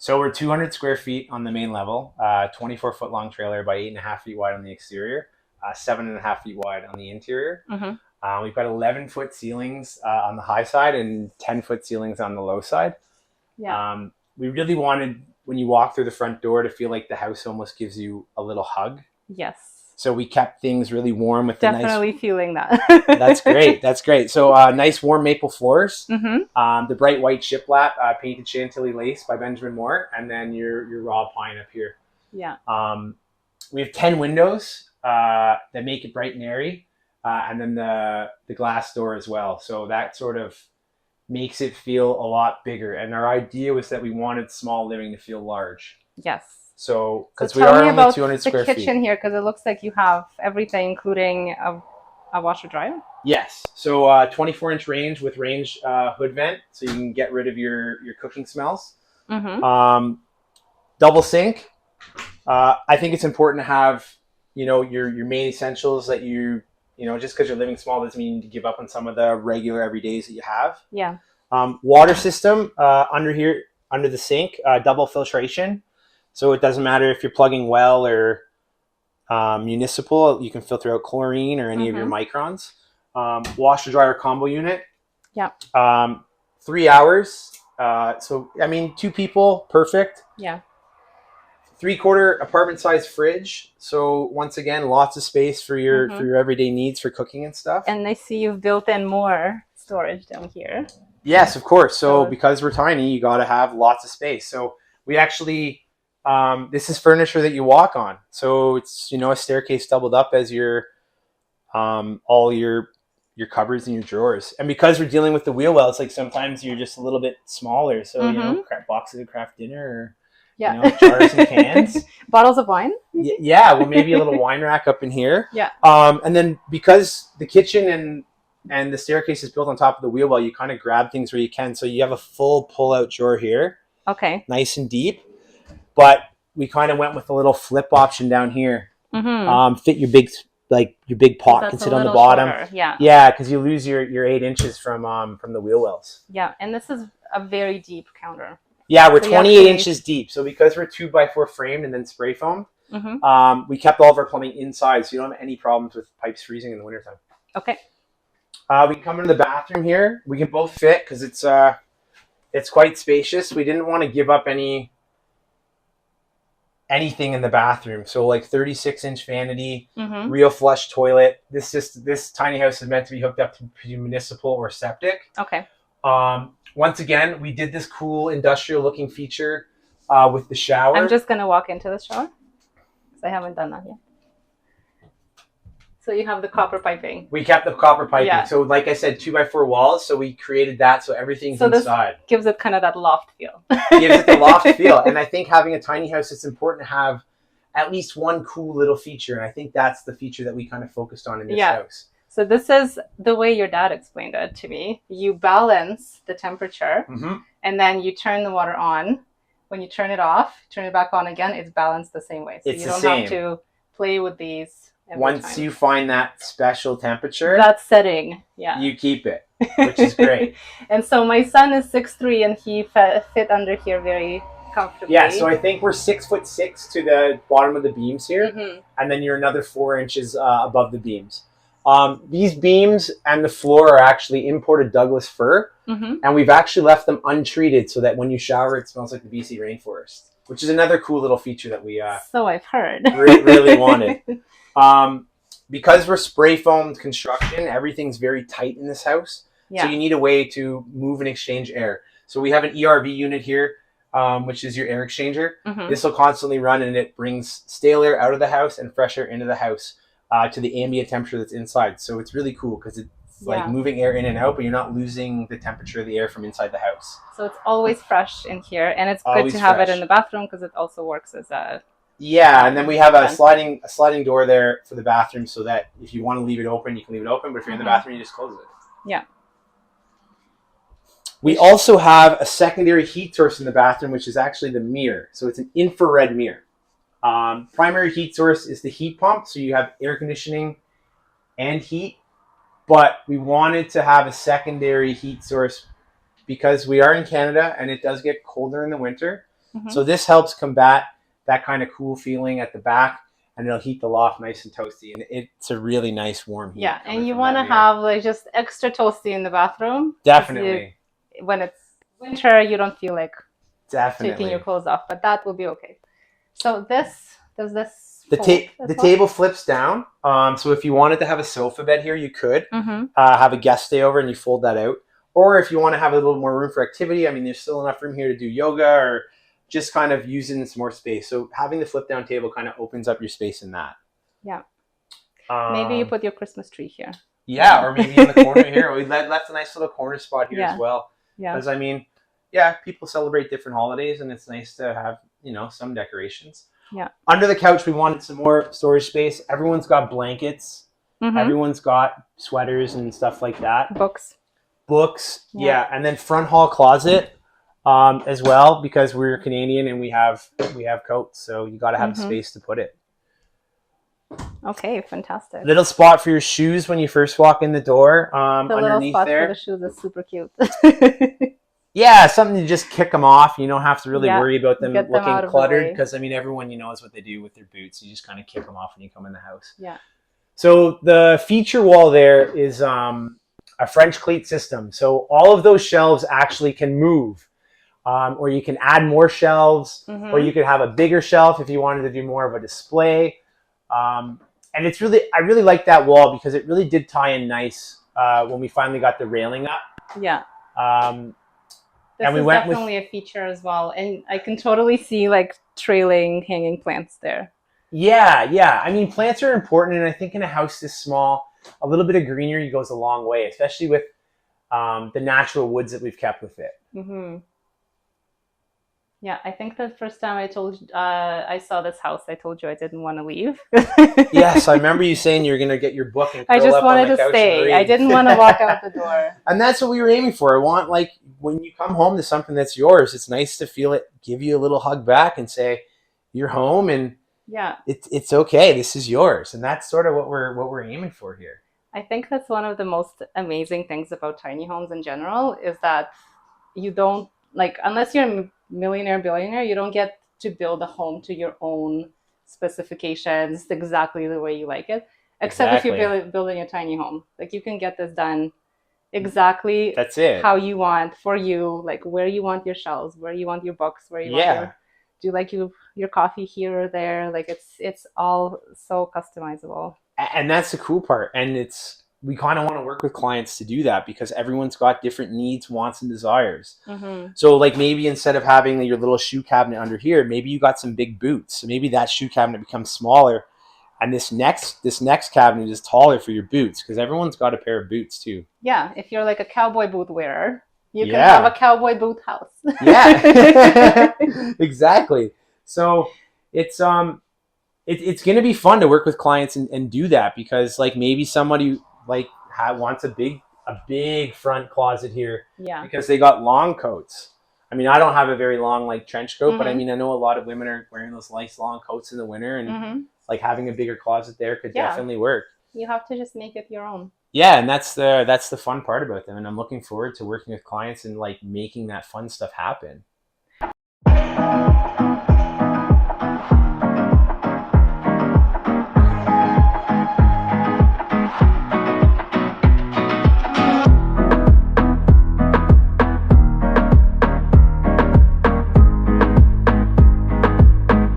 So we're 200 square feet on the main level, 24-foot long trailer by 8.5 feet wide on the exterior, 7.5 feet wide on the interior. We've got 11-foot ceilings on the high side and 10-foot ceilings on the low side. Yeah. We really wanted, when you walk through the front door, to feel like the house almost gives you a little hug. Yes. So we kept things really warm with Definitely feeling that. That's great. That's great. So nice warm maple floors. The bright white shiplap painted chantilly lace by Benjamin Moore, and then your raw pine up here. Yeah. We have 10 windows that make it bright and airy, and then the glass door as well. So that sort of makes it feel a lot bigger. And our idea was that we wanted small living to feel large. Yes. So because we are only 200 square feet. The kitchen here, because it looks like you have everything, including a washer dryer. Yes. So 24-inch range with range hood vent, so you can get rid of your cooking smells. Double sink. I think it's important to have, your main essentials that just because you're living small doesn't mean you need to give up on some of the regular everydays that you have. Yeah. Water system under here, under the sink, double filtration. So it doesn't matter if you're plugging well or municipal, you can filter out chlorine or any of your microns. Washer dryer combo unit. Yeah. 3 hours. So, 2 people, perfect. Yeah. 3/4 apartment size fridge. So once again, lots of space for your everyday needs for cooking and stuff. And I see you've built in more storage down here. Yes, of course. So because we're tiny, you got to have lots of space. So we actually, this is furniture that you walk on. So it's, a staircase doubled up as your, all your cupboards and your drawers. And because we're dealing with the wheel well, it's like sometimes you're just a little bit smaller. So, boxes of craft dinner or, jars and cans. Bottles of wine? Yeah, well, maybe a little wine rack up in here. Yeah. And then because the kitchen and the staircase is built on top of the wheel well, you kind of grab things where you can. So you have a full pull-out drawer here. Okay. Nice and deep. But we kind of went with a little flip option down here. Fit your big pot can sit on the bottom. Shorter. Yeah. Yeah, because you lose your 8 inches from the wheel wells. Yeah, and this is a very deep counter. Yeah, we're 28 inches deep. So because we're 2x4 framed and then spray foamed, we kept all of our plumbing inside, so you don't have any problems with pipes freezing in the wintertime. Okay. We can come into the bathroom here. We can both fit because it's quite spacious. We didn't want to give up anything in the bathroom. So 36-inch vanity, real flush toilet. This tiny house is meant to be hooked up to municipal or septic. Okay. Once again, we did this cool industrial looking feature with the shower. I'm just going to walk into the shower because I haven't done that yet. So you have the copper piping. We kept the copper piping. Yeah. So like I said, 2x4 walls. So we created that so everything's inside. Gives it kind of that loft feel. Gives it the loft feel. And I think having a tiny house, it's important to have at least one cool little feature. And I think that's the feature that we kind of focused on in this house. So this is the way your dad explained it to me. You balance the temperature and then you turn the water on. When you turn it off, turn it back on again, it's balanced the same way. So you don't have to play with these every time. You find that special temperature, that setting, you keep it, which is great. And so my son is 6'3" and he fit under here very comfortably. Yeah, so I think we're 6'6" to the bottom of the beams here, and then you're another 4 inches above the beams. These beams and the floor are actually imported Douglas fir, and we've actually left them untreated so that when you shower, it smells like the BC rainforest, which is another cool little feature that we so I've heard really wanted. Because we're spray foamed construction, everything's very tight in this house, so you need a way to move and exchange air. So we have an ERV unit here, which is your air exchanger. This will constantly run, and it brings stale air out of the house and fresh air into the house. To the ambient temperature that's inside. So it's really cool because it's like moving air in and out, but you're not losing the temperature of the air from inside the house. So it's always fresh in here, and it's good to have it in the bathroom because it also works as a... Yeah, and then we have a sliding door there for the bathroom so that if you want to leave it open, you can leave it open, but if you're in the bathroom, you just close it. Yeah. We also have a secondary heat source in the bathroom, which is actually the mirror. So it's an infrared mirror. Primary heat source is the heat pump, so you have air conditioning and heat, but we wanted to have a secondary heat source because we are in Canada and it does get colder in the winter. So this helps combat that kind of cool feeling at the back, and it'll heat the loft nice and toasty, and it's a really nice warm heat. Yeah, and you want to have like just extra toasty in the bathroom. Definitely. When it's winter, you don't feel like Definitely taking your clothes off, but that will be okay. So does this the table flips down. So if you wanted to have a sofa bed here, you could have a guest stay over and you fold that out. Or if you want to have a little more room for activity, I mean, there's still enough room here to do yoga or just kind of using some more space. So having the flip down table kind of opens up your space in that. Yeah. Maybe you put your Christmas tree here. Yeah, or maybe in the corner here. We left a nice little corner spot here as well. Yeah. Because, I mean, yeah, people celebrate different holidays, and it's nice to have, some decorations. Yeah. Under the couch, we wanted some more storage space. Everyone's got blankets. Everyone's got sweaters and stuff like that. Books. Yeah. And then front hall closet as well, because we're Canadian and we have coats. So you got to have space to put it. Okay, fantastic. Little spot for your shoes when you first walk in the door. The underneath little spot there. For the shoes is super cute. Yeah, something to just kick them off. You don't have to really worry about them looking cluttered, because I mean, everyone knows what they do with their boots. You just kind of kick them off when you come in the house. Yeah. So the feature wall there is a French cleat system. So all of those shelves actually can move, or you can add more shelves, or you could have a bigger shelf if you wanted to do more of a display. And I really like that wall because it really did tie in nice when we finally got the railing up. Yeah. This is definitely a feature as well. And I can totally see like trailing hanging plants there. Yeah. I mean, plants are important. And I think in a house this small, a little bit of greenery goes a long way, especially with the natural woods that we've kept with it. Yeah, I think the first time I saw this house, I told you I didn't want to leave. Yes, I remember you saying you were going to get your book and I curl just up wanted on the to couch stay. and read. I didn't want to walk out the door. And that's what we were aiming for. I want, like, when you come home to something that's yours, it's nice to feel it, give you a little hug back and say, you're home and it's okay. This is yours. And that's sort of what we're aiming for here. I think that's one of the most amazing things about tiny homes in general is that you don't, like, unless you're a millionaire, billionaire, you don't get to build a home to your own specifications exactly the way you like it. Except if you're building a tiny home. Like, you can get this done exactly how you want for you, like where you want your shelves, where you want your books, where you want do you like your coffee here or there. Like, it's all so customizable. And that's the cool part. And we kind of want to work with clients to do that because everyone's got different needs, wants, and desires. So like maybe instead of having your little shoe cabinet under here, maybe you got some big boots. So maybe that shoe cabinet becomes smaller, and this next cabinet is taller for your boots because everyone's got a pair of boots too. Yeah, if you're like a cowboy boot wearer, you can have a cowboy boot house. Exactly. So it's going to be fun to work with clients and do that because like maybe somebody like wants a big front closet here because they got long coats. I mean, I don't have a very long like trench coat, but I mean, I know a lot of women are wearing those nice long coats in the winter and like having a bigger closet there could definitely work. You have to just make it your own. Yeah, and that's the fun part about them. And I'm looking forward to working with clients and like making that fun stuff happen.